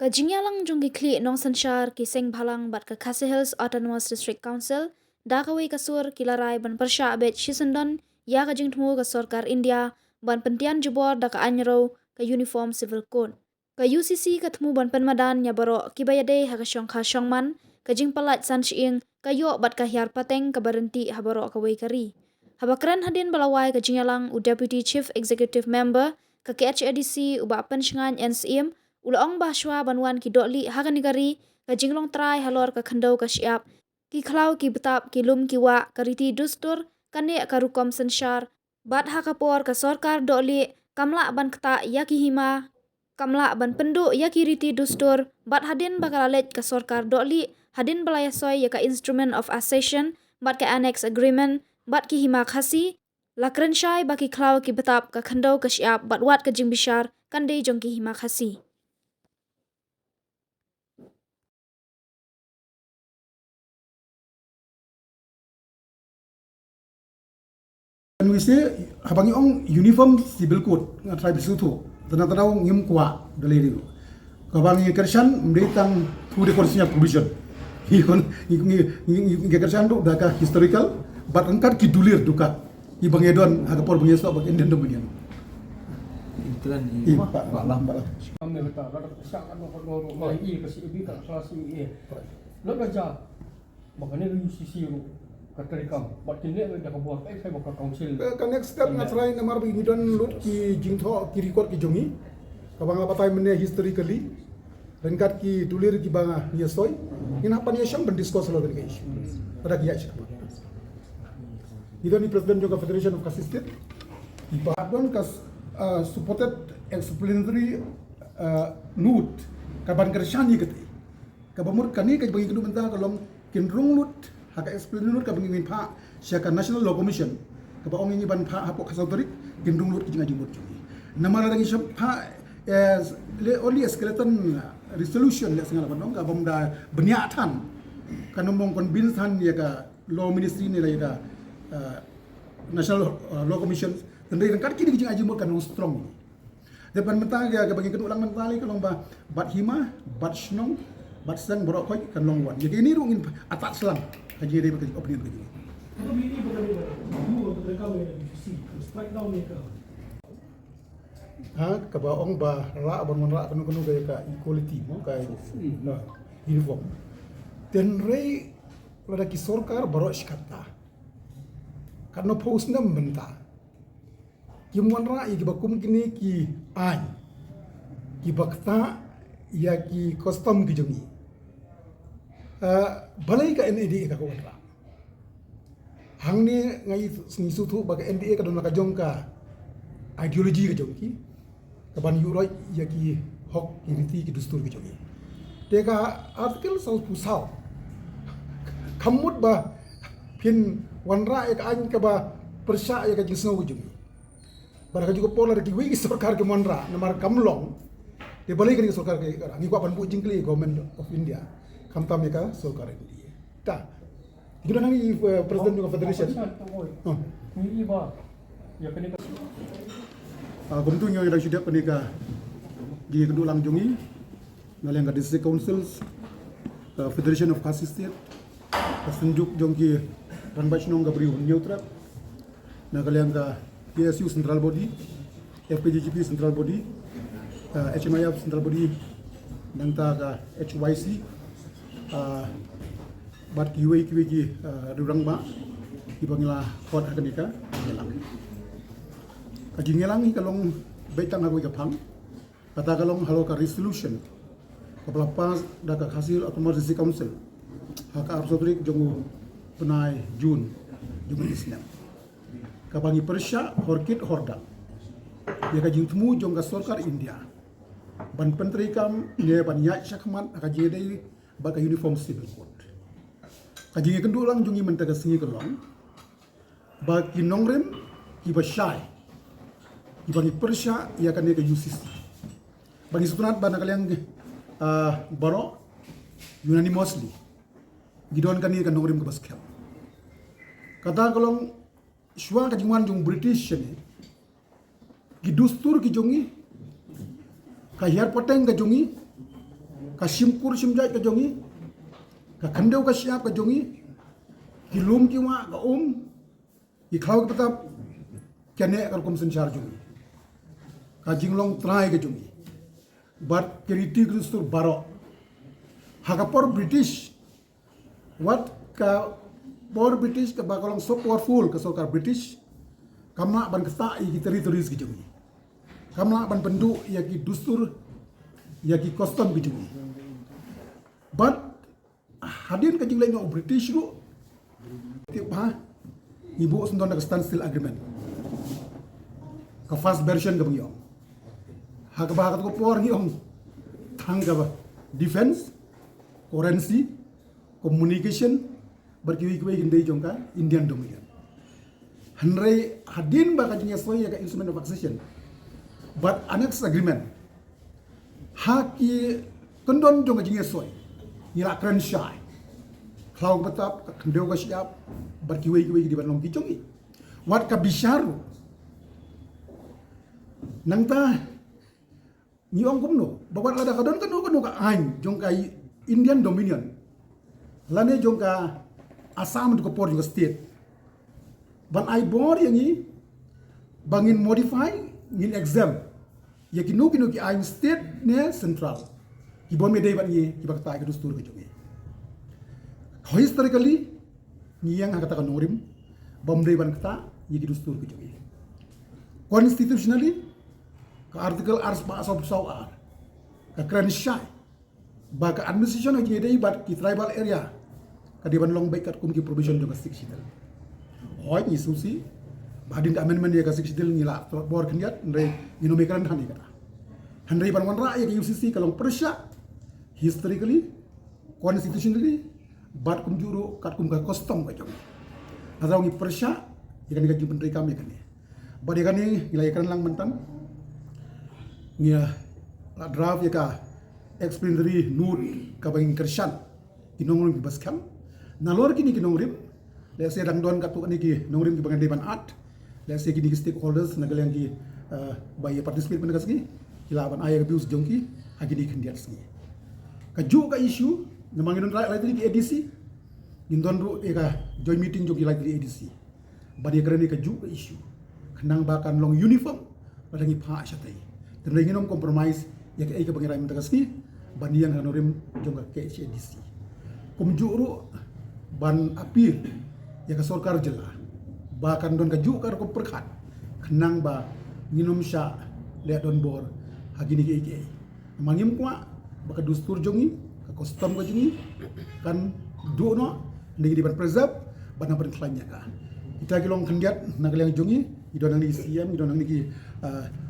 Kajingyalang jong gikli nong sanshar ki seng bhalang bat ka Khasi Hills Autonomous District Council dakawai kasur kilarai ban persya abet shisandon ya kajing temu ka Sarkar India ban pentian jubor da ka anyro ka uniform civil code. Ka UCC ka temu ban penmadan nya baro kibayade ha ka syong kha syongman kajing palat sanshing ka yo bat ka hiar pateng ka berhenti ha baro ka wei kari. Habakran hadin balawai kajingyalang u Deputy Chief Executive Member ka KHADC u ba pensngan NCM Ulaong bahswa banwan ki doli haganigari ka jinglong trai halor ka khandau ka siap ki khlau ki betap ki lum ki wa kariti dustur kane ka rukom sanshar bat ha kapor ka Sarkar doli kamla ban kta ya ki hima kamla ban pendu ya ki riti dustur bat hadin bakalalet ka Sarkar doli hadin balayasoy ya ka instrument of accession bat ka annex agreement bat ki hima khasi lakran shai baki khlau ki betap ka khandau ka siap bat wat ka jingbishar kande jong ki hima khasi. And we say habangi ong uniform civil code nga tribe sutu tanatanaw ngim kwa daliri kabangi kersan mdetang thu recordsnya provision ikon ngi kersan do daka historical but angkat kidulir duka ibang edon agapor bangyeso bag Indian Dominion Intuan i balah kami letak ada kesakan orang orang ini kasi ibi tak salah si ini lo kerja makanya UCC ru katerikam bat kini dah buat saya buka council ka next step nga try na marbi ngidon lut ki jingtho ki record ki jongi kabang lapatay mene historically rengkat ki dulir ki banga yesoy ina paniasyam ben discuss lo dari issue pada kiya siapa itu ni president juga Federation of Khasi State ibadon kas supported explanatory note kaban kersyani kete kabamur kani kaj bagi kedu benta kalong kinrung lut haka explain lut kabang ingin pa syaka National Law Commission kaba ong ingin ban pa hapok kasautorik kinrung lut kijinga jimut jungi namara lagi syam pa as only a skeleton resolution le singala banong kabam da beniatan kanomong convince han ya ka law ministry ni la ya National Law Commission tendai rengkat kini kijinga jimut kanong strong depan mentang ya ka bagi kedu ulang mentali kalong ba bat hima bat snong bat sang borok koi kan long wan jadi ini rungin atak selang kaji dia bekerja opinion begini. Tapi ini bukan dulu untuk mereka UCC strike down mereka. Kaba ong ba ra abon mon ra kanu gaya ka equality mo kay na uniform. Den rei lada ki Sarkar baro shikata. Karena post na menta. Ki mon ra i bakum kini ki ai. Ki bakta ya ki custom ki jongi. Balai ka NDA ka kontra. Hang ni ngai snisu tu baga NDA ka don ka jong ka ideologi ka jong ki kaban yuroi ya ki hok ki riti ki dustur ki jongi. Teka artikel sau pusau. Kamut ba pin wanra ya ka an ka ba persya ya ka jisno ki jongi. Bara ka juga pola ki wi Sarkar ki monra namar kamlong. Dia balik ke Sarkar ke ngi ko pan bu jingkli government of India. Kamta mereka Sarkar India. Ta. Itu nanti presiden juga federation. Ini iba. Ya kena Gumtu yang sudah penika di kedua lang jongi ngalang ka district councils Federation of Khasi State kasenjuk jongki ranbachnong gabri neutra na ngalang ka PSU central body FPGGP central body HMIF central body nangta ka HYC bat kiwi ki durang ba ibangla kot akanika ngelang kaji ngelangi kalong betang aku kapang kata kalong halo ka resolution kapala pas da ka hasil automatic council haka absolutrik jongu penai Jun Jun Islam kapangi persya horkit horda ya kajing temu jong ka Sarkar India ban pentri kam ne ban ya syakman aka jede baka uniform civil code kaji kendu lang jongi mentaga singi kalong ba kinongrem ki basyai ibang persya ia kan ke UCC bagi sutunat bana kalian baro unanimously gidon kan kan nongrim ke baskel kata kalong shwa ka jingwan jong British ni gidustur ki jongi ka hiar poteng ka jongi ka simkur simjai ka jongi ka kandeu ka siap ka jongi ki lum ki wa ka ki khaw ka patap kene ka kum sanchar jongi ka jinglong try ka jongi but kiriti kristur baro hagapor British what ka por British ka bakalong so powerful ka sorkar British kamla ban kata i territories ki jongi kamla ban pendu ya ki dustur ya ki custom ki jongi but hadin ka jinglai no British ru tiba ibu sendon ka standstill agreement ka first version ka bangyo hagaba ka ko por ngiyong thangga ba defense currency communication berkiwi-kiwi gendai jongka Indian Dominion hanrai hadin ba ka jinya soy ka instrument of accession but annex agreement haki kondon jong jinya soy ngira kran shai klau betap kendeu ka siap berkiwi-kiwi di banong kijongi wat ka bisharu nangta niong kumno babat lada kadon kanu ka ain jong ka Indian Dominion lane jong ka Assam to por jong state ban ai bor yang ni bangin modify ngin exam ya kinu ki ain state ne central ki bom dei ban ni ki bakta ka dustur ka jongi historically ni yang kata ka norim bom dei ban kata ye ki dustur ka jongi constitutionally ka article ars ba sob saw ar ka kran shai ba ka administration of dei bat ki tribal area ka di ban long baik kat kum ki provision jong ka sik sidal hoy ni susi badin amendment ye ka sik sidal ni la bor kniat ndre ni no mekran hani kata handai ban wan ra ye ka UCC ka long persya historically constitutionally bat kum juru kat kum ka custom ka jong azau ni persya ye kan ka jumpen rei kami kan ni bade kan ni nilai kan lang mentan nia la draft ye ka explanatory note ka bangin kershan kinong ki baskam nalor kini kinongrim le se dang don katu ni ki nongrim ki bangan deban at le se kini stakeholders nagal yang ki by participate pan kasgi kilaban aya abuse jongki agini khendiat sni ka ju ka issue namang non lai tadi ki ADC indon ru e ka joint meeting jongki lai tadi ADC badi kerani ka ju ka issue khnang bakan long uniform padangi pha ashatai dan nginom compromise ya ka bangirai mentakasni banian hanorim jongka ke ADC kumjuru ban apir ya ka sorkar jela bahkan don ka ju ka ko perkhat khnang ba nginom sha le don bor hagini ke mangim kwa baka dustur jongi ka custom ka jongi kan do no ndigi di ban preserve bana ban klanya ka kita kilong khendiat nagaleng jongi idon nang CM idon nang niki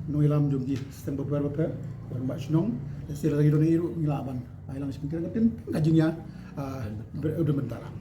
noilam jongi sistem beberapa ban ba snong sila lagi don iru ngilaban ailang sekitar katin kajingnya udah bentalang